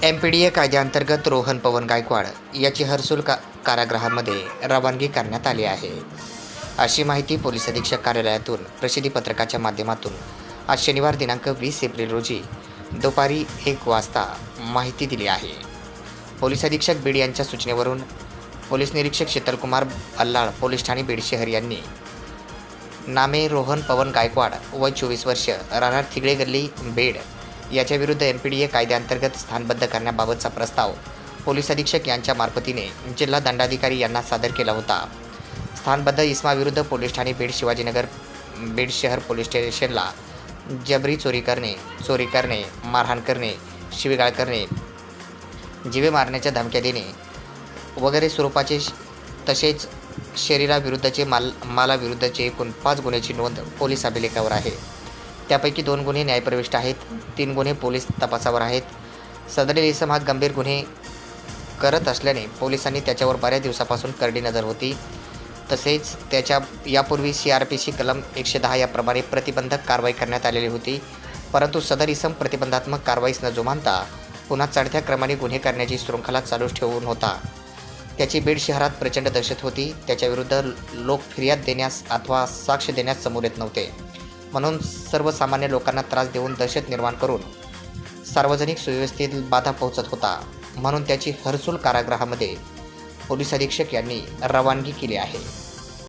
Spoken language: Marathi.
MPDA कायद्याअंतर्गत रोहन पवन गायकवाड याची हर्सुल कारागृहामध्ये रवानगी करण्यात आली आहे. अशी माहिती पोलीस अधीक्षक कार्यालयातून प्रसिद्धी पत्रकाच्या माध्यमातून आज शनिवार दिनांक 20 एप्रिल रोजी दुपारी 1 वाजता माहिती दिली आहे. पोलीस अधीक्षक बीड यांच्या सूचनेवरून पोलीस निरीक्षक शीतलकुमार अल्लाळ पोलीस ठाणे बीड शहर यांनी नामे रोहन पवन गायकवाड वय 24 वर्ष राहणार थिगळे गल्ली बीड याच्या विरुद्ध MPDA कायद्याअंतर्गत स्थानबद्ध करण्याबाबतचा प्रस्ताव पोलीस अधीक्षक यांच्या मार्फतीने जिल्हा दंडाधिकारी यांना सादर केला होता. स्थानबद्ध इसमाविरुद्ध पोलीस ठाणे बीड शिवाजीनगर बीड शहर पोलीस स्टेशनला जबरी चोरी करणे, मारहाण करणे, शिवीगाळ करणे, जीवे मारण्याच्या धमक्या देणे वगैरे स्वरूपाचे तसेच शरीराविरुद्धचे मालाविरुद्धचे एकूण 5 गुन्ह्याची नोंद पोलीस अभिलेखावर आहे. त्यापैकी 2 गुन्हे न्यायप्रविष्ट आहेत, 3 गुन्हे पोलीस तपासावर आहेत. सदरील इसम हा गंभीर गुन्हे करत असल्याने पोलिसांनी त्याच्यावर बऱ्याच दिवसापासून करडी नजर होती. तसेच त्याच्या यापूर्वी CRPC कलम 110 याप्रमाणे प्रतिबंधक कारवाई करण्यात आलेली होती. परंतु सदर इसम प्रतिबंधात्मक कारवाईस न जुमानता पुन्हा चढत्या क्रमाने गुन्हे करण्याची शृंखला चालूच ठेवून होता. त्याची बीड शहरात प्रचंड दहशत होती. त्याच्याविरुद्ध लोक फिर्याद देण्यास अथवा साक्ष देण्यास समोर येत नव्हते. म्हणून सर्वसामान्य लोकांना त्रास देऊन दहशत निर्माण करून सार्वजनिक सुव्यवस्थेत बाधा पोहोचत होता. म्हणून त्याची हर्सुल कारागृहामध्ये पोलीस अधीक्षक यांनी रवानगी केली आहे.